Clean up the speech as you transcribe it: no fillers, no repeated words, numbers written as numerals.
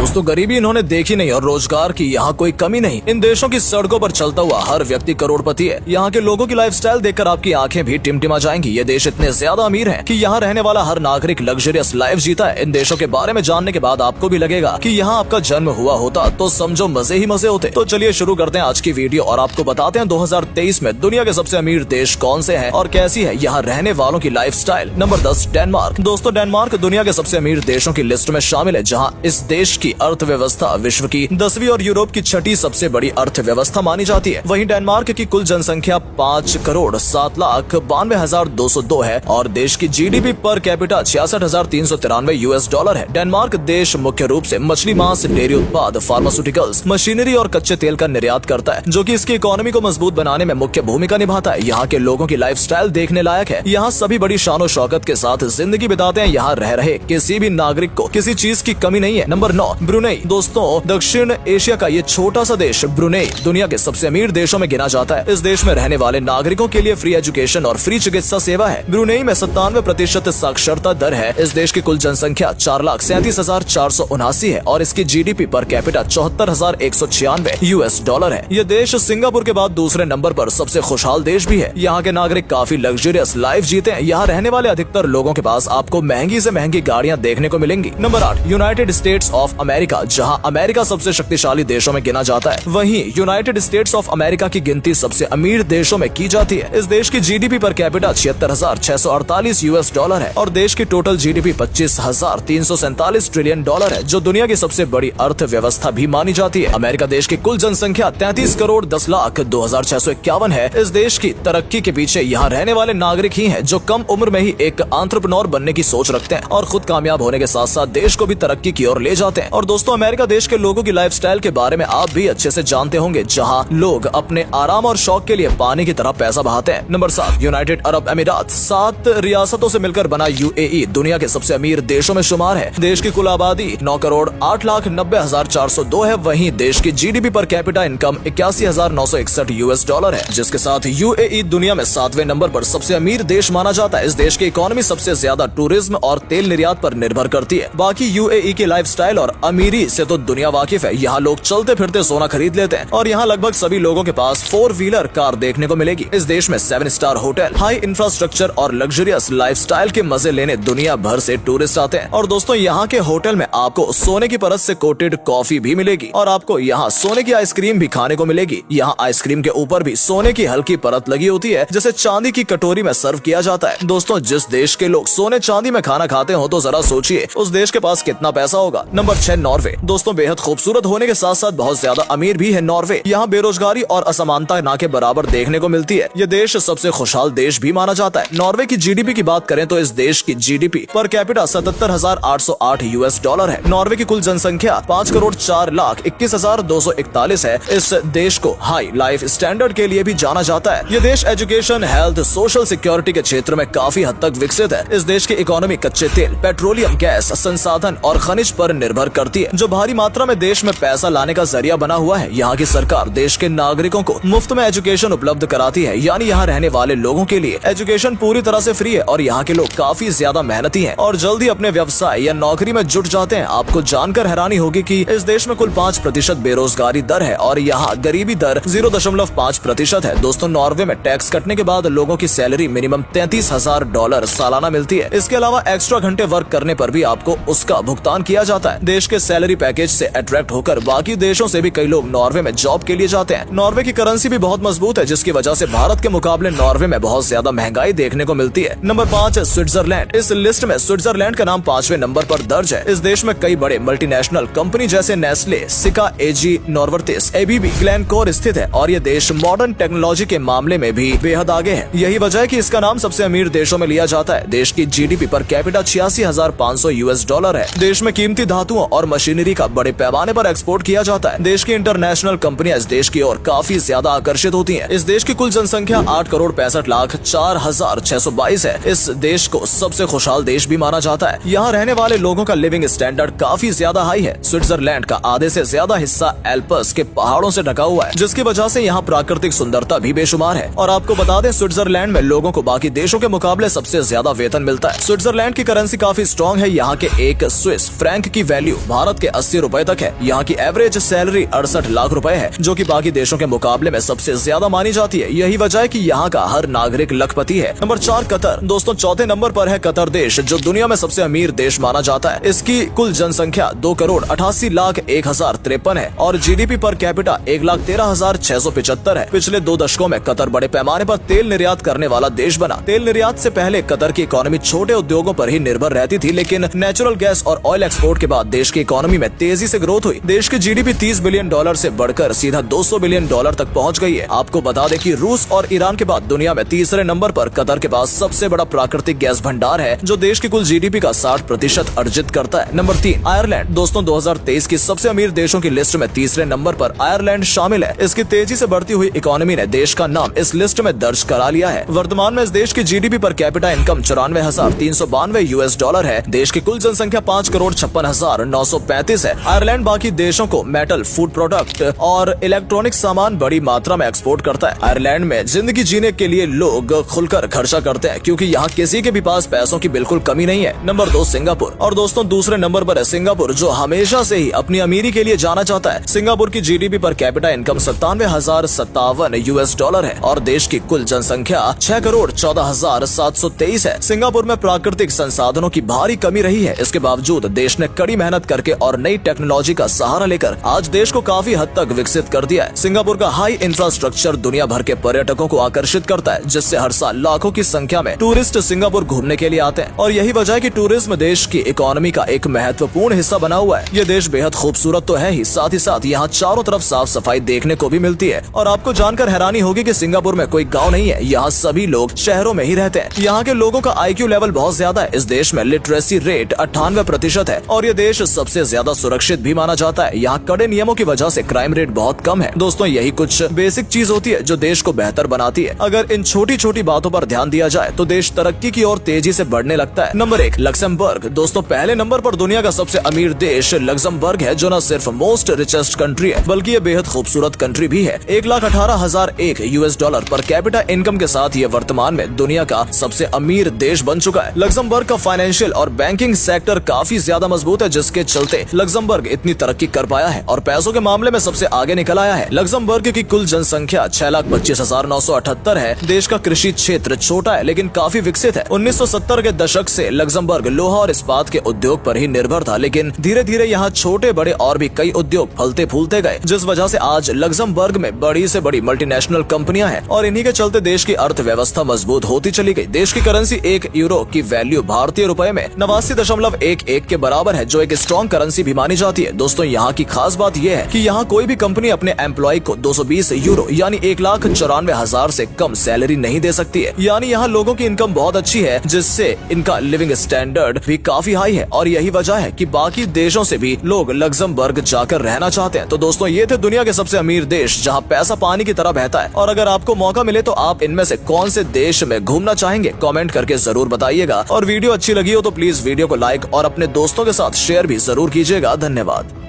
दोस्तों गरीबी इन्होंने देखी नहीं और रोजगार की यहाँ कोई कमी नहीं। इन देशों की सड़कों पर चलता हुआ हर व्यक्ति करोड़पति है। यहाँ के लोगों की लाइफस्टाइल देखकर आपकी आंखें भी टिमटिमा जाएंगी। ये देश इतने ज्यादा अमीर हैं कि यहाँ रहने वाला हर नागरिक लग्जरियस लाइफ जीता है। इन देशों के बारे में जानने के बाद आपको भी लगेगा कि यहाँ आपका जन्म हुआ होता तो समझो मजे ही मजे होते। तो चलिए शुरू करते हैं आज की वीडियो और आपको बताते हैं 2023 में दुनिया के सबसे अमीर देश कौन से हैं और कैसी है यहाँ रहने वालों की लाइफस्टाइल। Number 10 Denmark. दोस्तों डेनमार्क दुनिया के सबसे अमीर देशों की लिस्ट में शामिल है, जहाँ इस देश की अर्थव्यवस्था विश्व की 10वीं और यूरोप की 6ठी सबसे बड़ी अर्थव्यवस्था मानी जाती है। वहीं डेनमार्क की कुल जनसंख्या 5,07,92,202 है और देश की जीडीपी पर कैपिटा 66,393 $US है। डेनमार्क देश मुख्य रूप से मछली, मांस, डेयरी उत्पाद, फार्मास्यूटिकल्स, मशीनरी और कच्चे तेल का निर्यात करता है, जो कि इसकी इकोनॉमी को मजबूत बनाने में मुख्य भूमिका निभाता है। यहाँ के लोगों की लाइफस्टाइल देखने लायक है। यहाँ सभी बड़ी शानो शौकत के साथ जिंदगी बिताते हैं। यहाँ रह रहे किसी भी नागरिक को किसी चीज की कमी नहीं है। Number 9 Brunei. दोस्तों दक्षिण एशिया का ये छोटा सा देश ब्रुनेई दुनिया के सबसे अमीर देशों में गिना जाता है। इस देश में रहने वाले नागरिकों के लिए फ्री एजुकेशन और फ्री चिकित्सा सेवा है। ब्रुनेई में 97% साक्षरता दर है। इस देश की कुल जनसंख्या 4,37,479 है और इसकी जीडीपी पर कैपिटा 74,196 $US है। ये देश सिंगापुर के बाद दूसरे नंबर पर सबसे खुशहाल देश भी है। यहाँ के नागरिक काफी लग्जरियस लाइफ जीते हैं। यहाँ रहने वाले अधिकतर लोगों के पास आपको महंगी से महंगी गाड़ियाँ देखने को मिलेंगी। Number 8 United states of America. जहाँ अमेरिका सबसे शक्तिशाली देशों में गिना जाता है, वहीं यूनाइटेड स्टेट्स ऑफ अमेरिका की गिनती सबसे अमीर देशों में की जाती है। इस देश की जीडीपी पर कैपिटा 76,648 $US है और देश की टोटल जीडीपी 25,347 ट्रिलियन डॉलर है, जो दुनिया की सबसे बड़ी अर्थव्यवस्था भी मानी जाती है। अमेरिका देश की कुल जनसंख्या 33,10,02,651 है। इस देश की तरक्की के पीछे यहाँ रहने वाले नागरिक ही हैं, जो कम उम्र में ही एक एंटरप्रेन्योर बनने की सोच रखते हैं और खुद कामयाब होने के साथ साथ देश को भी तरक्की की ओर ले जाते हैं। और दोस्तों अमेरिका देश के लोगों की लाइफस्टाइल के बारे में आप भी अच्छे से जानते होंगे, जहां लोग अपने आराम और शौक के लिए पानी की तरह पैसा बहाते हैं। नंबर 7 यूनाइटेड अरब अमीरात। 7 रियासतों से मिलकर बना यूएई दुनिया के सबसे अमीर देशों में शुमार है। देश की कुल आबादी 9,08,90,402 है। वहीं देश की GDP per capita income 81,961 $US है, जिसके साथ यूएई दुनिया में 7वें नंबर पर सबसे अमीर देश माना जाता है। इस देश की इकोनॉमी सबसे ज्यादा टूरिज्म और तेल निर्यात पर निर्भर करती है। बाकी यूएई की लाइफस्टाइल और अमीरी से तो दुनिया वाकिफ है। यहाँ लोग चलते फिरते सोना खरीद लेते हैं और यहाँ लगभग सभी लोगों के पास 4 व्हीलर कार देखने को मिलेगी। इस देश में 7 स्टार होटल, हाई इंफ्रास्ट्रक्चर और लग्जरियस लाइफस्टाइल के मजे लेने दुनिया भर से टूरिस्ट आते हैं। और दोस्तों यहाँ के होटल में आपको सोने की परत से कोटेड कॉफी भी मिलेगी और आपको यहाँ सोने की आइसक्रीम भी खाने को मिलेगी। यहाँ आइसक्रीम के ऊपर भी सोने की हल्की परत लगी होती है, जिसे चांदी की कटोरी में सर्व किया जाता है। दोस्तों जिस देश के लोग सोने चांदी में खाना खाते हो तो जरा सोचिए उस देश के पास कितना पैसा होगा। Number 6 Norway. दोस्तों बेहद खूबसूरत होने के साथ साथ बहुत ज्यादा अमीर भी है नॉर्वे। यहाँ बेरोजगारी और असमानता ना के बराबर देखने को मिलती है। ये देश सबसे खुशहाल देश भी माना जाता है। नॉर्वे की जीडीपी की बात करें तो इस देश की जीडीपी पर कैपिटा 77,808 $US है। नॉर्वे की कुल जनसंख्या 5,04,21,241 है। इस देश को हाई लाइफ स्टैंडर्ड के लिए भी जाना जाता है। ये देश एजुकेशन, हेल्थ, सोशल सिक्योरिटी के क्षेत्र में काफी हद तक विकसित है। इस देश की इकोनॉमी कच्चे तेल, पेट्रोलियम, गैस, संसाधन और खनिज पर निर्भर करती है, जो भारी मात्रा में देश में पैसा लाने का जरिया बना हुआ है। यहाँ की सरकार देश के नागरिकों को मुफ्त में एजुकेशन उपलब्ध कराती है, यानी यहाँ रहने वाले लोगों के लिए एजुकेशन पूरी तरह से फ्री है। और यहाँ के लोग काफी ज्यादा मेहनती हैं और जल्दी अपने व्यवसाय या नौकरी में जुट जाते हैं। आपको जानकर हैरानी होगी कि इस देश में कुल 5% बेरोजगारी दर है और यहाँ गरीबी दर 0.5% है। दोस्तों नॉर्वे में टैक्स कटने के बाद लोगों की सैलरी मिनिमम $33,000 सालाना मिलती है। इसके अलावा एक्स्ट्रा घंटे वर्क करने पर भी आपको उसका भुगतान किया जाता है। देश के सैलरी पैकेज से अट्रैक्ट होकर बाकी देशों से भी कई लोग नॉर्वे में जॉब के लिए जाते हैं। नॉर्वे की करेंसी भी बहुत मजबूत है, जिसकी वजह से भारत के मुकाबले नॉर्वे में बहुत ज्यादा महंगाई देखने को मिलती है। Number 5 Switzerland. इस लिस्ट में स्विट्जरलैंड का नाम 5वें नंबर पर दर्ज है। इस देश में कई बड़े मल्टीनेशनल कंपनी जैसे नेस्ले, सिका, एजी, नोर्वर्टिस, एबीबी, ग्लेनकोर स्थित है और ये देश मॉडर्न टेक्नोलॉजी के मामले में भी बेहद आगे है। यही वजह है कि इसका नाम सबसे अमीर देशों में लिया जाता है। देश की जीडीपी पर कैपिटा 86,500 $US है। देश में कीमती धातुओं और मशीनरी का बड़े पैमाने पर एक्सपोर्ट किया जाता है। देश की इंटरनेशनल कंपनियां इस देश की ओर काफी ज्यादा आकर्षित होती हैं। इस देश की कुल जनसंख्या 8,65,04,622 है। इस देश को सबसे खुशहाल देश भी माना जाता है। यहाँ रहने वाले लोगों का लिविंग स्टैंडर्ड काफी ज्यादा हाई है। स्विट्जरलैंड का आधे से ज्यादा हिस्सा एल्प्स के पहाड़ों से ढका हुआ है, जिसकी वजह से यहाँ प्राकृतिक सुंदरता भी बेशुमार है। और आपको बता दें स्विट्जरलैंड में लोगों को बाकी देशों के मुकाबले सबसे ज्यादा वेतन मिलता है। स्विट्जरलैंड की करेंसी काफी स्ट्रॉन्ग है। यहाँ के एक स्विस फ्रैंक की वैल्यू भारत के 80 रुपए तक है। यहाँ की एवरेज सैलरी 68 लाख रुपए है, जो कि बाकी देशों के मुकाबले में सबसे ज्यादा मानी जाती है। यही वजह है कि यहाँ का हर नागरिक लखपति है। Number 4 Qatar. दोस्तों चौथे नंबर पर है कतर देश, जो दुनिया में सबसे अमीर देश माना जाता है। इसकी कुल जनसंख्या 2,88,01,053 है और जीडीपी पर कैपिटा 1,13,675 है। पिछले 2 दशकों में कतर बड़े पैमाने पर तेल निर्यात करने वाला देश बना। तेल निर्यात से पहले कतर की इकोनॉमी छोटे उद्योगों पर ही निर्भर रहती थी, लेकिन नेचुरल गैस और ऑयल एक्सपोर्ट के बाद देश की इकोनॉमी में तेजी से ग्रोथ हुई। देश की जीडीपी $30 बिलियन से बढ़कर सीधा $200 बिलियन तक पहुंच गई है। आपको बता दें कि रूस और ईरान के बाद दुनिया में तीसरे नंबर पर कतर के पास सबसे बड़ा प्राकृतिक गैस भंडार है, जो देश की कुल जीडीपी का 60% अर्जित करता है। Number 3 Ireland. दोस्तों 2023 की सबसे अमीर देशों की लिस्ट में तीसरे नंबर पर आयरलैंड शामिल है। इसकी तेजी से बढ़ती हुई इकोनॉमी ने देश का नाम इस लिस्ट में दर्ज करा लिया है। वर्तमान में इस देश की जीडीपी पर कैपिटा इनकम $94,392 है। देश की कुल जनसंख्या 5,56,935 है। आयरलैंड बाकी देशों को मेटल, फूड प्रोडक्ट और इलेक्ट्रॉनिक सामान बड़ी मात्रा में एक्सपोर्ट करता है। आयरलैंड में जिंदगी जीने के लिए लोग खुलकर खर्चा करते हैं, क्योंकि यहाँ किसी के भी पास पैसों की बिल्कुल कमी नहीं है। Number 2 Singapore. और दोस्तों दूसरे नंबर पर है सिंगापुर, जो हमेशा से ही अपनी अमीरी के लिए जाना जाता है। सिंगापुर की जीडीपी पर कैपिटा इनकम $97,057 है और देश की कुल जनसंख्या 6,14,723 है। सिंगापुर में प्राकृतिक संसाधनों की भारी कमी रही है। इसके बावजूद देश ने कड़ी मेहनत करके और नई टेक्नोलॉजी का सहारा लेकर आज देश को काफी हद तक विकसित कर दिया है। सिंगापुर का हाई इंफ्रास्ट्रक्चर दुनिया भर के पर्यटकों को आकर्षित करता है, जिससे हर साल लाखों की संख्या में टूरिस्ट सिंगापुर घूमने के लिए आते हैं। और यही वजह है कि टूरिज्म देश की इकोनॉमी का एक महत्वपूर्ण हिस्सा बना हुआ है। ये देश बेहद खूबसूरत तो है ही साथ यहाँ चारों तरफ साफ सफाई देखने को भी मिलती है। और आपको जानकर हैरानी होगी कि सिंगापुर में कोई गाँव नहीं है। यहाँ सभी लोग शहरों में ही रहते हैं। यहाँ के लोगों का IQ लेवल बहुत ज्यादा है। इस देश में लिटरेसी रेट 98% है और ये देश सबसे ज्यादा सुरक्षित भी माना जाता है। यहाँ कड़े नियमों की वजह से क्राइम रेट बहुत कम है। दोस्तों यही कुछ बेसिक चीज होती है जो देश को बेहतर बनाती है। अगर इन छोटी छोटी बातों पर ध्यान दिया जाए तो देश तरक्की की ओर तेजी से बढ़ने लगता है। Number 1 Luxembourg. दोस्तों पहले नंबर पर दुनिया का सबसे अमीर देश लक्समबर्ग है, जो न सिर्फ मोस्ट रिचेस्ट कंट्री है बल्कि ये बेहद खूबसूरत कंट्री भी है। $1,18,001 पर कैपिटा इनकम के साथ ये वर्तमान में दुनिया का सबसे अमीर देश बन चुका है। लक्समबर्ग का फाइनेंशियल और बैंकिंग सेक्टर काफी ज्यादा मजबूत है, जिसके चलते लक्समबर्ग इतनी तरक्की कर पाया है और पैसों के मामले में सबसे आगे निकल आया है। लक्समबर्ग की कुल जनसंख्या 6,25,978 है। देश का कृषि क्षेत्र छोटा है लेकिन काफी विकसित है। 1970 के दशक से लक्समबर्ग लोहा और इस्पात के उद्योग पर ही निर्भर था, लेकिन धीरे धीरे यहाँ छोटे बड़े और भी कई उद्योग फलते फूलते गए, जिस वजह से आज लक्समबर्ग में बड़ी से बड़ी मल्टीनेशनल कंपनियां हैं और इन्हीं के चलते देश की अर्थव्यवस्था मजबूत होती चली गई। देश की करेंसी 1 यूरो की वैल्यू भारतीय रुपए में 89.11 के बराबर है, जो एक स्ट्रॉन्ग करेंसी भी मानी जाती है। दोस्तों यहाँ की खास बात यह है कि यहाँ कोई भी कंपनी अपने एम्प्लॉय को 220 यूरो यानी 1,94,000 से कम सैलरी नहीं दे सकती है। यानी यहाँ लोगों की इनकम बहुत अच्छी है, जिससे इनका लिविंग स्टैंडर्ड भी काफी हाई है और यही वजह है कि बाकी देशों से भी लोग लक्समबर्ग जाकर रहना चाहते हैं। तो दोस्तों ये थे दुनिया के सबसे अमीर देश, जहाँ पैसा पानी की तरह बहता है। और अगर आपको मौका मिले तो आप इनमें से कौन से देश में घूमना चाहेंगे, कमेंट करके जरूर बताइएगा। और वीडियो अच्छी लगी हो तो प्लीज वीडियो को लाइक और अपने दोस्तों के साथ शेयर भी जरूर कीजिएगा। धन्यवाद।